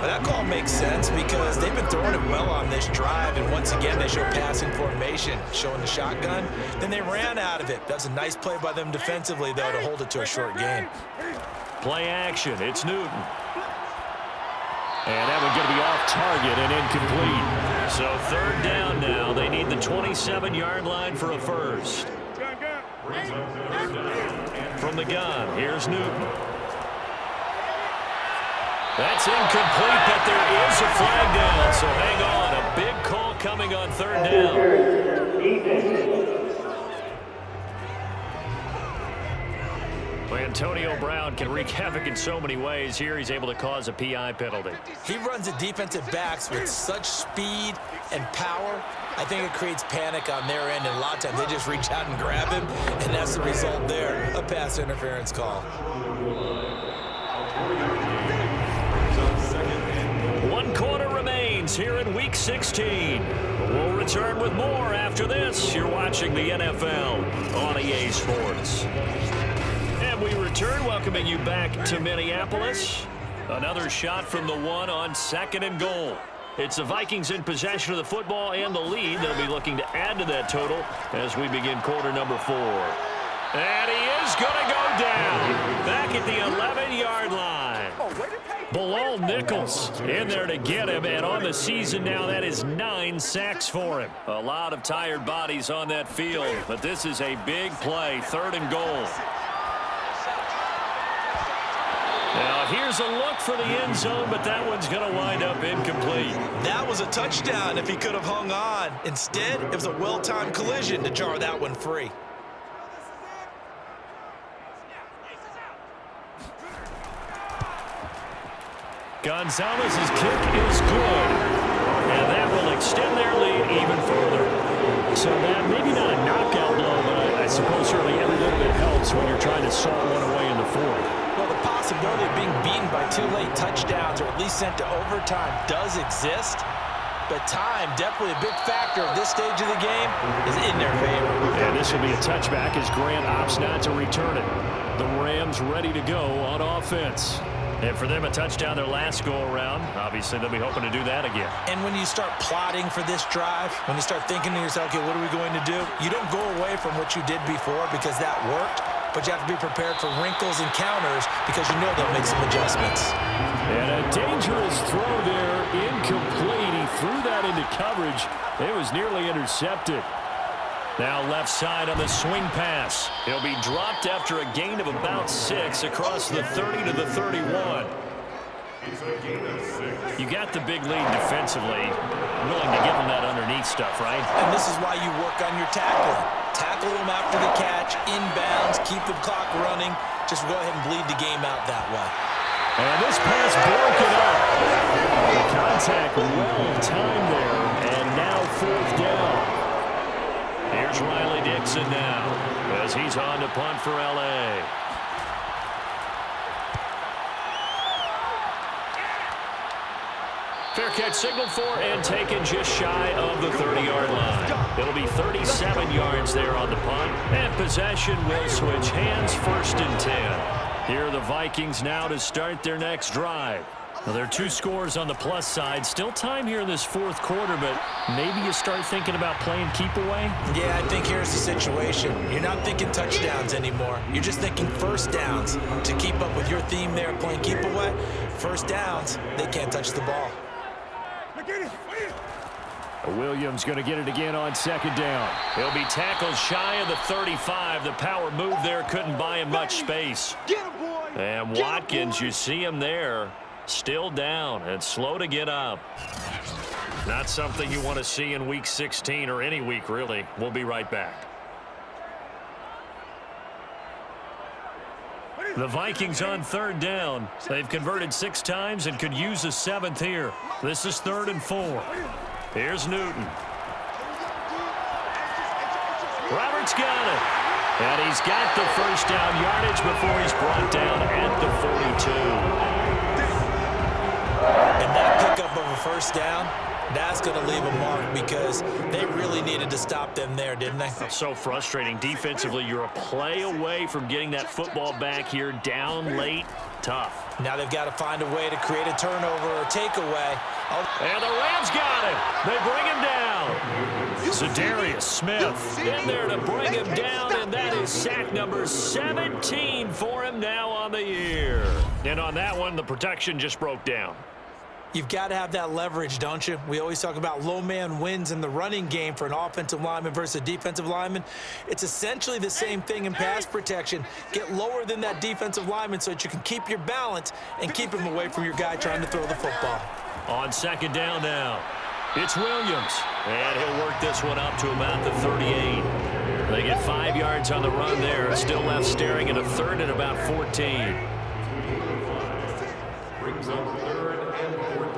Speaker 3: But that call makes sense because they've been throwing it well on this drive, and once again they show passing formation, showing the shotgun. Then they ran out of it. That was a nice play by them defensively, though, to hold it to a short gain.
Speaker 2: Play action. It's Newton. And that one's going to be off target and incomplete. So third down now. They need the 27-yard line for a first. From the gun, here's Newton. That's incomplete, but there is a flag down. So hang on. A big call coming on third down. Well, Antonio Brown can wreak havoc in so many ways. Here he's able to cause a PI penalty.
Speaker 3: He runs the defensive backs with such speed and power. I think it creates panic on their end, and a lot of times they just reach out and grab him, and that's the result there, a pass interference call.
Speaker 2: Vikings here in Week 16. We'll return with more after this. You're watching the NFL on EA Sports. And we return, welcoming you back to Minneapolis. Another shot from the one on 2nd and goal. It's the Vikings in possession of the football and the lead. They'll be looking to add to that total as we begin quarter number 4. And he is going to go down back at the 11-yard line. Bilal Nichols in there to get him, and on the season now, that is 9 sacks for him. A lot of tired bodies on that field, but this is a big play, 3rd and goal. Now, here's a look for the end zone, but that one's going to wind up incomplete.
Speaker 3: That was a touchdown if he could have hung on. Instead, it was a well-timed collision to jar that one free.
Speaker 2: Gonzalez's kick is good, and that will extend their lead even further. So that maybe not a knockout blow, but I suppose certainly every little bit helps when you're trying to saw one away in the 4th.
Speaker 3: Well, the possibility of being beaten by 2 late touchdowns or at least sent to overtime does exist, but time, definitely a big factor at this stage of the game, is in their favor.
Speaker 2: And this will be a touchback as Grant opts not to return it. The Rams ready to go on offense. And for them, a touchdown their last go-around. Obviously, they'll be hoping to do that again.
Speaker 3: And when you start plotting for this drive, when you start thinking to yourself, okay, what are we going to do? You don't go away from what you did before because that worked, but you have to be prepared for wrinkles and counters because you know they'll make some adjustments.
Speaker 2: And a dangerous throw there, incomplete. He threw that into coverage. It was nearly intercepted. Now left side on the swing pass. He'll be dropped after a gain of about 6 across the 30 to the 31. You got the big lead defensively. Willing to give him that underneath stuff, right?
Speaker 3: And this is why you work on your tackling. Tackle them after the catch, inbounds, keep the clock running. Just go ahead and bleed the game out that way.
Speaker 2: And this pass broken up. The contact well timed there, and now 4th down. Here's Riley Dixon now as he's on to punt for L.A. Fair catch signaled for and taken just shy of the 30-yard line. It'll be 37 yards there on the punt, and possession will switch hands, 1st and 10. Here are the Vikings now to start their next drive. Well, there are 2 scores on the plus side. Still time here in this 4th quarter, but maybe you start thinking about playing keep away?
Speaker 3: Yeah, I think here's the situation. You're not thinking touchdowns anymore. You're just thinking 1st downs. To keep up with your theme there, playing keep away, 1st downs, they can't touch the ball.
Speaker 2: Williams going to get it again on 2nd down. He'll be tackled shy of the 35. The power move there couldn't buy him much space. And Watkins, you see him there. Still down and slow to get up. Not something you want to see in Week 16 or any week, really. We'll be right back. The Vikings on 3rd down. They've converted 6 times and could use a 7th here. This is 3rd and 4. Here's Newton. Roberts got it. And he's got the 1st down yardage before he's brought down at the 42.
Speaker 3: And that pickup of a 1st down, that's going to leave a mark because they really needed to stop them there, didn't they?
Speaker 2: So frustrating. Defensively, you're a play away from getting that football back here down late. Tough.
Speaker 3: Now they've got to find a way to create a turnover or takeaway.
Speaker 2: And the Rams got him. They bring him down. Za'Darius Smith in there to bring him down, and that is sack number 17 for him now on the year. And on that one, the protection just broke down.
Speaker 3: You've got to have that leverage, don't you? We always talk about low man wins in the running game for an offensive lineman versus a defensive lineman. It's essentially the same thing in pass protection. Get lower than that defensive lineman so that you can keep your balance and keep him away from your guy trying to throw the football.
Speaker 2: On 2nd down now, it's Williams. And he'll work this one up to about the 38. They get 5 yards on the run there. Still left staring at a 3rd and about 14.
Speaker 6: Brings up 3rd and 14.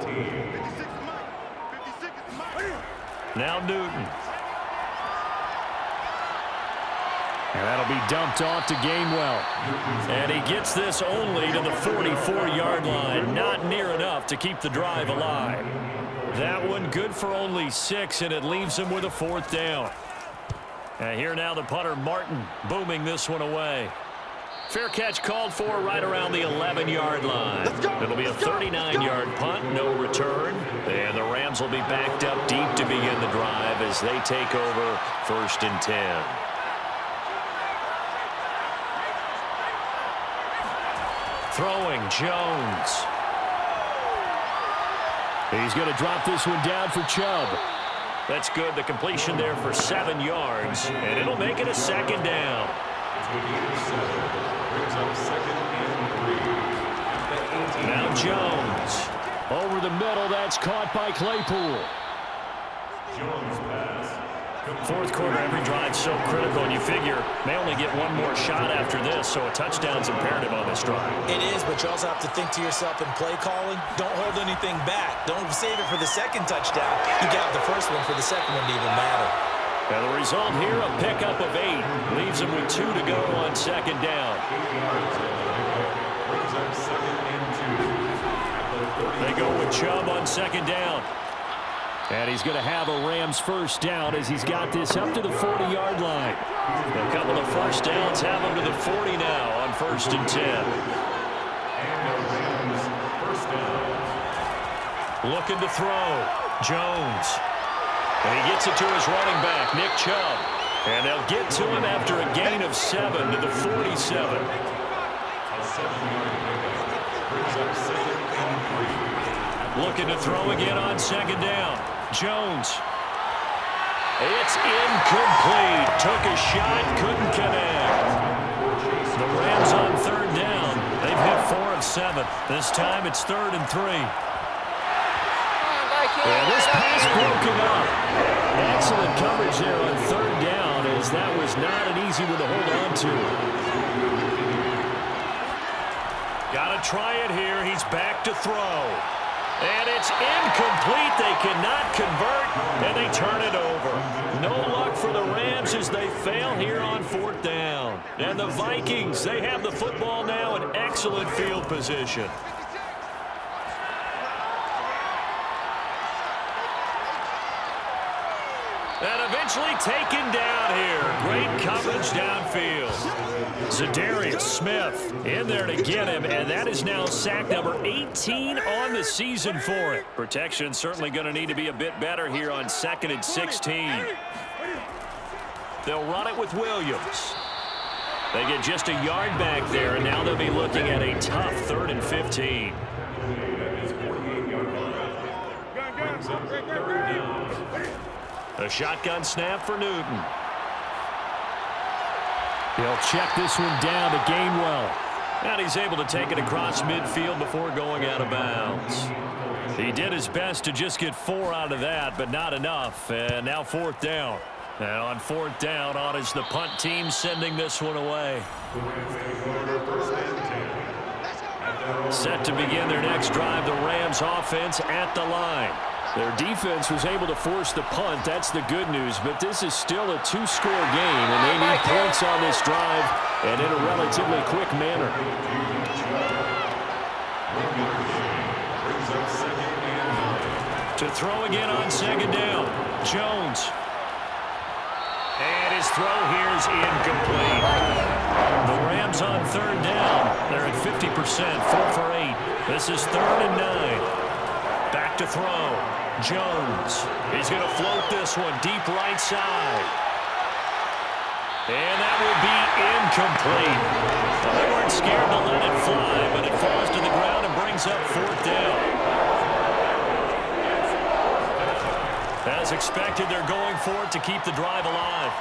Speaker 2: Now Newton. And that'll be dumped off to Gainwell. And he gets this only to the 44-yard line. Not near enough. enough to keep the drive alive. That one good for only 6, and it leaves him with a 4th down. And here now the punter, Martin, booming this one away. Fair catch called for right around the 11-yard line. It'll be a 39-yard punt, no return. And the Rams will be backed up deep to begin the drive as they take over 1st and 10. Throwing, Jones. He's going to drop this one down for Chubb. That's good. The completion there for 7 yards, and it'll make it a 2nd down. Now Jones. Over the middle, that's caught by Claypool.
Speaker 6: Jones pass.
Speaker 2: 4th quarter, every drive so critical, and you figure may only get one more shot after this, so a touchdown's imperative on this drive.
Speaker 3: It is, but you also have to think to yourself in play calling, don't hold anything back. Don't save it for the 2nd touchdown. You got the 1st one for the 2nd one to even matter.
Speaker 2: And the result here, a pickup of 8. Leaves him with 2 to go on 2nd down. They go with Chubb on 2nd down. And he's going to have a Rams 1st down as he's got this up to the 40-yard line. A couple of 1st downs have him to the 40 now on 1st and 10. Looking to throw. Jones. And he gets it to his running back, Nick Chubb. And they'll get to him after a gain of 7 to the 47. Looking to throw again on 2nd down. Jones. It's incomplete. Took a shot, couldn't connect. The Rams on 3rd down. They've hit 4 of 7. This time it's 3rd and 3. And this pass broken up. Excellent coverage there on 3rd down, as that was not an easy one to hold on to. Got to try it here. He's back to throw. And it's incomplete. They cannot convert, and they turn it over. No luck for the Rams as they fail here on 4th down. And the Vikings, they have the football now in excellent field position. And eventually taken down here. Great coverage downfield. Za'Darius Smith in there to get him, and that is now sack number 18 on the season for it. Protection certainly going to need to be a bit better here on 2nd and 16. They'll run it with Williams. They get just a yard back there, and now they'll be looking at a tough 3rd and 15. A shotgun snap for Newton. He'll check this one down to Gainwell. And he's able to take it across midfield before going out of bounds. He did his best to just get 4 out of that, but not enough. And now 4th down. And on 4th down, on is the punt team sending this one away. Set to begin their next drive, the Rams offense at the line. Their defense was able to force the punt. That's the good news. But this is still a 2-score game, and they need points on this drive and in a relatively quick manner. To throw again on 2nd down. Jones. And his throw here is incomplete. The Rams on 3rd down. They're at 50%, 4 for 8. This is 3rd and 9. Back to throw. Jones. He's going to float this one deep right side. And that will be incomplete. Well, they weren't scared to let it fly, but it falls to the ground and brings up 4th down. As expected, they're going for it to keep the drive alive.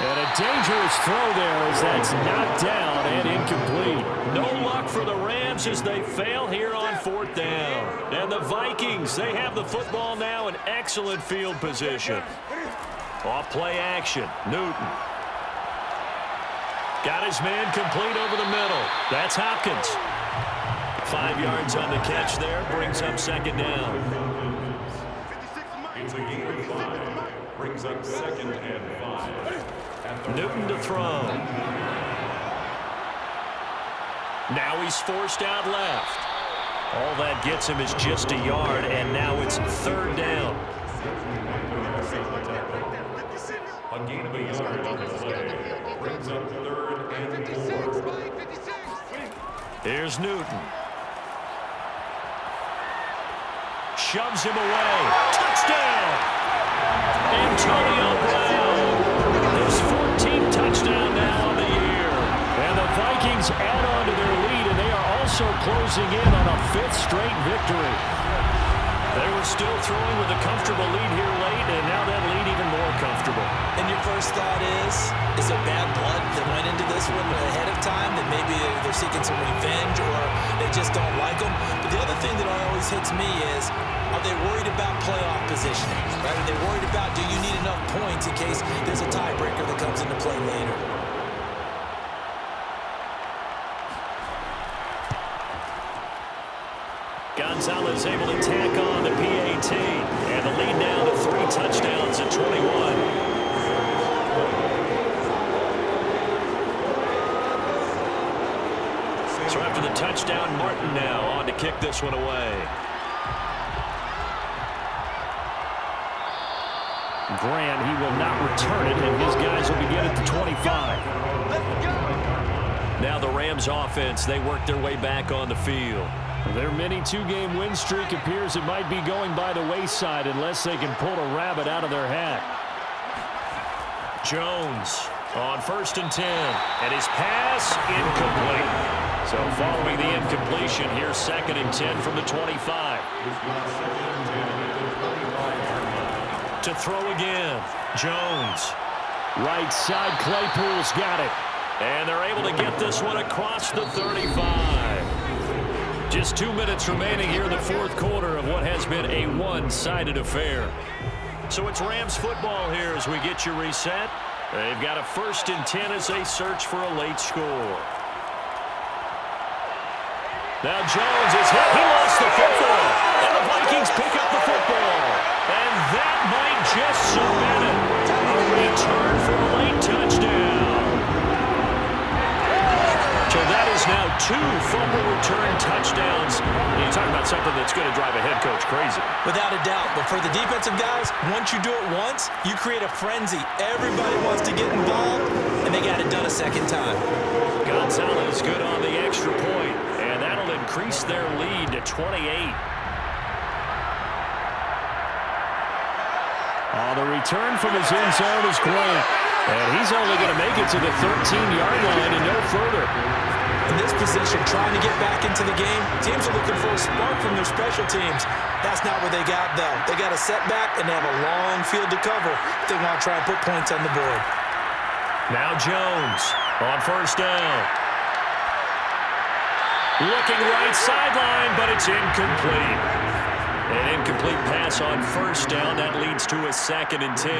Speaker 2: And a dangerous throw there as that's knocked down and incomplete. No luck for the Rams as they fail here on 4th down. And the Vikings, they have the football now in excellent field position. Off play action, Newton. Got his man complete over the middle. That's Hopkins. 5 yards on the catch there, brings up 2nd down.
Speaker 6: It's a gain of 5. Brings up 2nd and 5.
Speaker 2: Newton to throw. Now he's forced out left. All that gets him is just a yard, and now it's third down.
Speaker 6: A gain of a yard on the play brings up 3rd and 4.
Speaker 2: Here's Newton. Shoves him away. Touchdown! Antonio Brown. His 14th touchdown now on the year. And the Vikings add on to their lead, and they are also closing in on a 5th straight victory. They were still throwing with a comfortable lead here late, and now that lead even more comfortable.
Speaker 3: And your first thought is it bad blood that went into this one ahead of time, that maybe they're seeking some revenge or they just don't like them? But the other thing that always hits me is, are they worried about playoff positioning? Right? Are they worried about, do you need enough points in case there's a tiebreaker that comes into play later?
Speaker 2: Gonzalez able to tack on the PAT, and the lead down to 3 touchdowns at 21. So after the touchdown, Martin now on to kick this one away. Grant, he will not return it, and his guys will begin at the 25. Now the Rams offense, they work their way back on the field. Their mini 2-game win streak appears it might be going by the wayside unless they can pull a rabbit out of their hat. Jones on 1st and 10, and his pass incomplete. So following the incompletion, here's 2nd and 10 from the 25. To throw again, Jones. Right side, Claypool's got it. And they're able to get this one across the 35. Just 2 minutes remaining here in the 4th quarter of what has been a one-sided affair. So it's Rams football here as we get you reset. They've got a 1st and 10 as they search for a late score. Now Jones is hit. He lost the football. And the Vikings pick up the football. And that might just cement it. A return for a late touchdown. So that is now 2 fumble return touchdowns. You talk about something that's going to drive a head coach crazy.
Speaker 3: Without a doubt. But for the defensive guys, once you do it once, you create a frenzy. Everybody wants to get involved, and they got it done a second time.
Speaker 2: Gonzalez good on the extra point, and that'll increase their lead to 28. The return from his end zone is Grant. And he's only going to make it to the 13-yard line and no further.
Speaker 3: In this position, trying to get back into the game, teams are looking for a spark from their special teams. That's not what they got, though. They got a setback, and they have a long field to cover if they want to try and put points on the board.
Speaker 2: Now Jones on 1st down. Looking right sideline, but it's incomplete. An incomplete pass on 1st down. That leads to a 2nd and 10.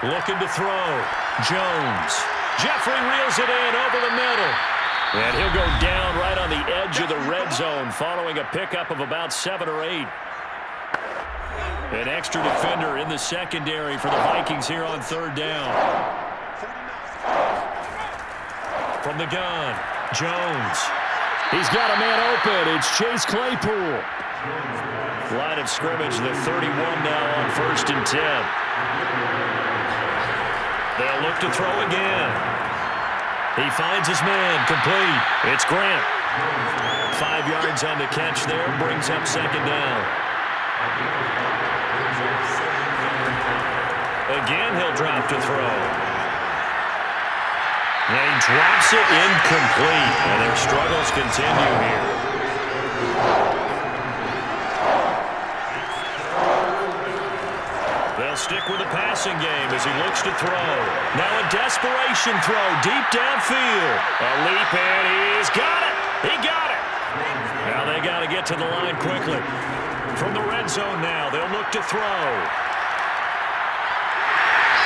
Speaker 2: Looking to throw. Jones. Jeffrey reels it in over the middle. And he'll go down right on the edge of the red zone following a pickup of about 7 or 8. An extra defender in the secondary for the Vikings here on 3rd down. From the gun, Jones. He's got a man open. It's Chase Claypool. Line of scrimmage, the 31 now on 1st and 10. They'll look to throw again. He finds his man, complete. It's Grant. 5 yards on the catch there, brings up 2nd down. Again, he'll drop to throw. And he drops it incomplete. And their struggles continue here. They'll stick with the passing game as he looks to throw. Now a desperation throw deep downfield. A leap, and he's got it. He got it. Now they got to get to the line quickly. From the red zone now, they'll look to throw.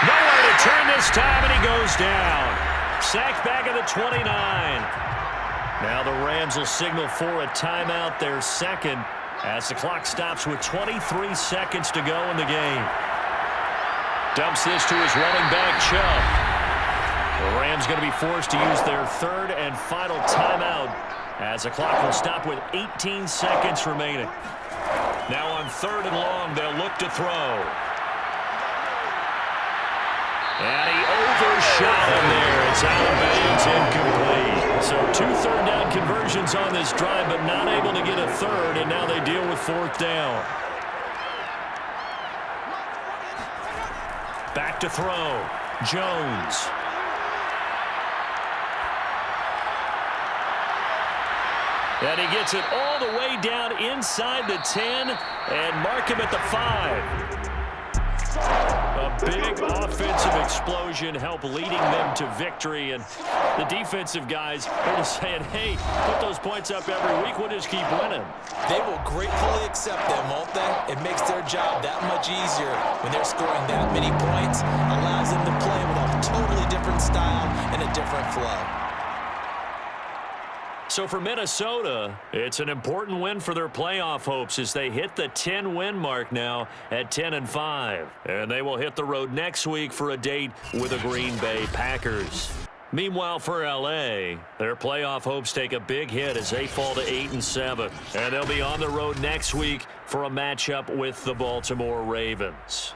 Speaker 2: Nowhere to turn this time, and he goes down. Sacked back at the 29. Now the Rams will signal for a timeout, their 2nd, as the clock stops with 23 seconds to go in the game. Dumps this to his running back, Chubb. The Rams going to be forced to use their third and final timeout as the clock will stop with 18 seconds remaining. Now on third and long, they'll look to throw. And he overshot him there. It's out of bounds, incomplete. So 2 third-down conversions on this drive, but not able to get a third, and now they deal with fourth down. Back to throw. Jones. And he gets it all the way down inside the 10 and mark him at the 5. A big offensive explosion helped leading them to victory. And the defensive guys are just saying, hey, put those points up every week. We'll just keep winning.
Speaker 3: They will gratefully accept them, won't they? It makes their job that much easier when they're scoring that many points. Allows them to play with a totally different style and a different flow.
Speaker 2: So for Minnesota, it's an important win for their playoff hopes as they hit the 10-win mark now at 10-5. And they will hit the road next week for a date with the Green Bay Packers. Meanwhile, for L.A., their playoff hopes take a big hit as they fall to 8-7. And they'll be on the road next week for a matchup with the Baltimore Ravens.